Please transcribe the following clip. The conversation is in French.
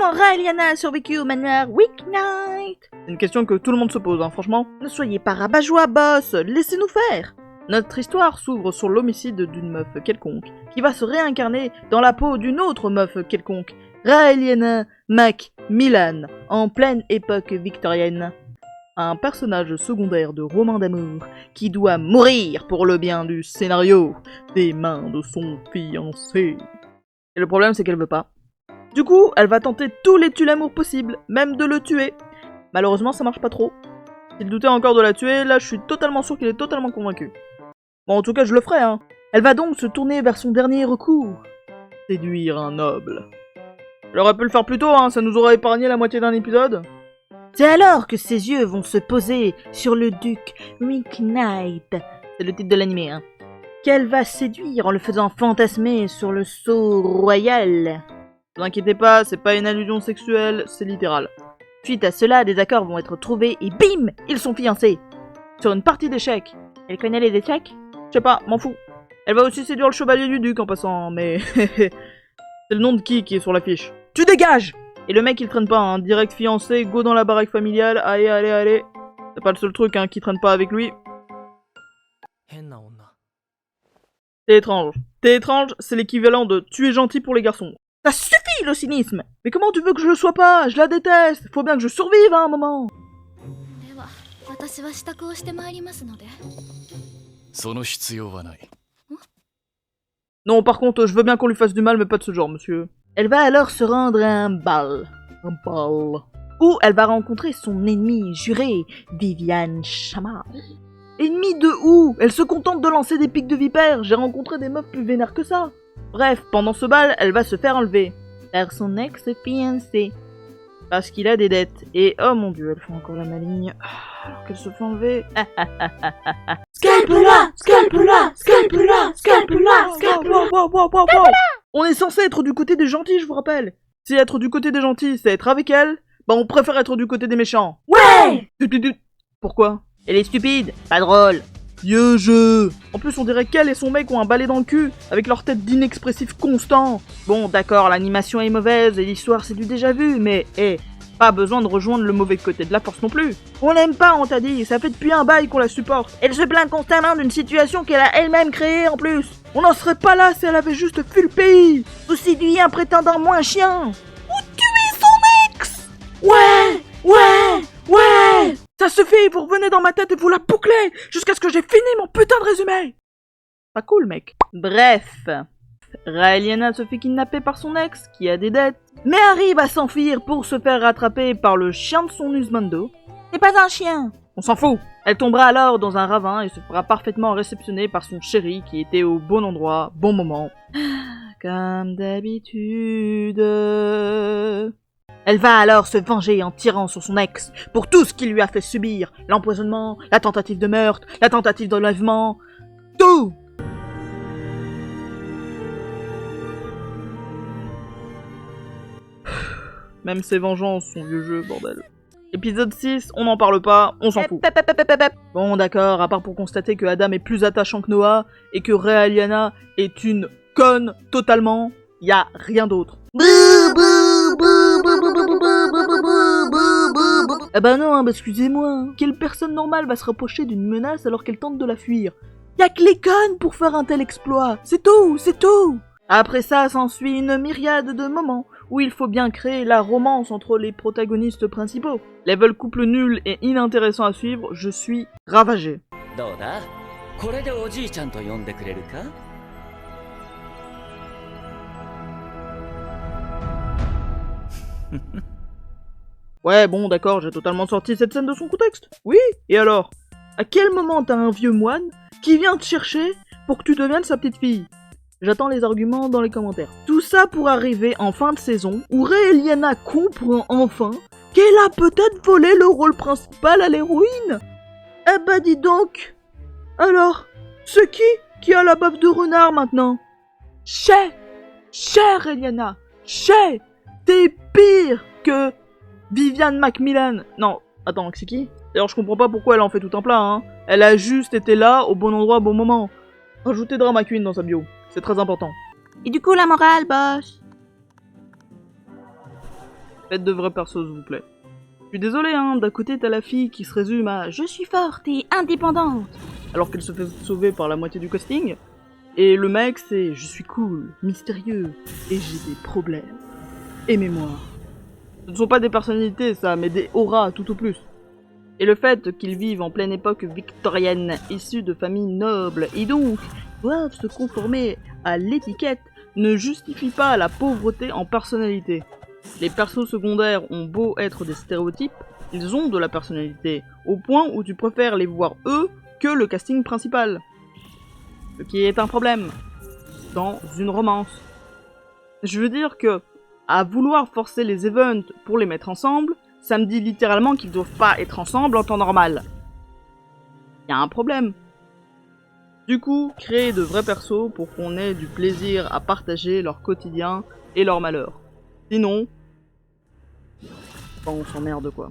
Comment Raeliana a survécu au manoir Weeknight? C'est une question que tout le monde se pose, hein, franchement. Ne soyez pas rabat-joie, boss, laissez-nous faire. Notre histoire s'ouvre sur l'homicide d'une meuf quelconque, qui va se réincarner dans la peau d'une autre meuf quelconque, Raeliana Macmillan, en pleine époque victorienne. Un personnage secondaire de roman d'amour qui doit mourir pour le bien du scénario des mains de son fiancé. Et le problème, c'est qu'elle veut pas. Du coup, elle va tenter tous les tue-l'amour possibles, même de le tuer. Malheureusement, ça marche pas trop. S'il doutait encore de la tuer, là, je suis totalement sûr qu'il est totalement convaincu. Bon, en tout cas, je le ferai, hein. Elle va donc se tourner vers son dernier recours. Séduire un noble. Elle aurait pu le faire plus tôt, hein, ça nous aurait épargné la moitié d'un épisode. C'est alors que ses yeux vont se poser sur le duc Weeknight, c'est le titre de l'animé, hein, qu'elle va séduire en le faisant fantasmer sur le sceau royal. Ne vous inquiétez pas, c'est pas une allusion sexuelle, c'est littéral. Suite à cela, des accords vont être trouvés et bim, ils sont fiancés. Sur une partie d'échecs. Elle connaît les échecs? Je sais pas, m'en fous. Elle va aussi séduire le chevalier du duc en passant, mais c'est le nom de qui est sur l'affiche. Tu dégages! Et le mec il traîne pas, hein, direct fiancé, go dans la baraque familiale, allez, allez, allez. C'est pas le seul truc, hein, qui traîne pas avec lui. T'es étrange. T'es étrange, c'est l'équivalent de tu es gentil pour les garçons. Ça suffit le cynisme! Mais comment tu veux que je le sois pas? Je la déteste! Faut bien que je survive à un moment! Non, par contre, je veux bien qu'on lui fasse du mal, mais pas de ce genre, monsieur. Elle va alors se rendre à un bal. Un bal. Où elle va rencontrer son ennemi juré, Viviane Chamal. Ennemi de où? Elle se contente de lancer des pics de vipère. J'ai rencontré des meufs plus vénères que ça. Bref, pendant ce bal, elle va se faire enlever. Par son ex-fiancé. Parce qu'il a des dettes. Et oh mon dieu, elle fait encore la maligne. Alors qu'elle se fait enlever. Scalpe-la! Scalpe-la! Scalpe-la! Scalpe-la! Scalpe-la! On est censé être du côté des gentils, je vous rappelle. Si être du côté des gentils, c'est être avec elle, bah on préfère être du côté des méchants. Ouais! Pourquoi? Elle est stupide, pas drôle. Vieux jeu. En plus, on dirait qu'elle et son mec ont un balai dans le cul, avec leur tête d'inexpressif constant. Bon, d'accord, l'animation est mauvaise et l'histoire c'est du déjà vu, mais pas besoin de rejoindre le mauvais côté de la force non plus. On l'aime pas, on t'a dit, ça fait depuis un bail qu'on la supporte. Elle se plaint constamment d'une situation qu'elle a elle-même créée en plus. On n'en serait pas là si elle avait juste fui le pays. Ou séduit un prétendant moins chien. Ou tué son ex. Ouais, ouais, ouais. Ça suffit, vous revenez dans ma tête et vous la bouclez jusqu'à ce que j'ai fini mon putain de résumé. Pas cool, mec. Bref. Raeliana se fait kidnapper par son ex, qui a des dettes, mais arrive à s'enfuir pour se faire rattraper par le chien de son Usmando. C'est pas un chien. On s'en fout. Elle tombera alors dans un ravin et se fera parfaitement réceptionner par son chéri qui était au bon endroit, bon moment. Comme d'habitude. Elle va alors se venger en tirant sur son ex pour tout ce qu'il lui a fait subir. L'empoisonnement, la tentative de meurtre, la tentative d'enlèvement. Tout! Même ses vengeances sont vieux jeu, bordel. Épisode 6, on n'en parle pas, on s'en fout. Bon d'accord, à part pour constater que Adam est plus attachant que Noah, et que Raeliana est une conne totalement, y a rien d'autre. Ah bah non, bah excusez-moi, quelle personne normale va se rapprocher d'une menace alors qu'elle tente de la fuir? Y'a que les connes pour faire un tel exploit, c'est tout, c'est tout. Après ça, s'ensuit une myriade de moments où il faut bien créer la romance entre les protagonistes principaux. Level couple nul et inintéressant à suivre, je suis ravagé. Ouais, bon, d'accord, j'ai totalement sorti cette scène de son contexte. Oui, et alors? À quel moment t'as un vieux moine qui vient te chercher pour que tu deviennes sa petite fille? J'attends les arguments dans les commentaires. Tout ça pour arriver en fin de saison où Raeliana comprend enfin qu'elle a peut-être volé le rôle principal à l'héroïne. Eh bah dis donc. Alors, c'est qui a la baffe de renard maintenant? Chais, Raeliana, Chais, t'es pire que Viviane Macmillan. Non, attends, c'est qui? D'ailleurs, je comprends pas pourquoi elle en fait tout un plat, hein. Elle a juste été là, au bon endroit, au bon moment. Rajoutez Drama Queen dans sa bio. C'est très important. Et du coup, la morale, boss? Faites de vrais persos, s'il vous plaît. Je suis désolé, hein, d'un côté t'as la fille qui se résume à « Je suis forte et indépendante », alors qu'elle se fait sauver par la moitié du casting. Et le mec c'est « Je suis cool, mystérieux, et j'ai des problèmes. Aimez-moi ». Ce ne sont pas des personnalités ça, mais des auras tout au plus. Et le fait qu'ils vivent en pleine époque victorienne, issus de familles nobles, et donc doivent se conformer à l'étiquette, ne justifie pas la pauvreté en personnalité. Les persos secondaires ont beau être des stéréotypes, ils ont de la personnalité, au point où tu préfères les voir eux que le casting principal. Ce qui est un problème dans une romance. Je veux dire que, à vouloir forcer les events pour les mettre ensemble, ça me dit littéralement qu'ils doivent pas être ensemble en temps normal. Y a un problème. Du coup, créer de vrais persos pour qu'on ait du plaisir à partager leur quotidien et leur malheur. Sinon, on s'emmerde quoi.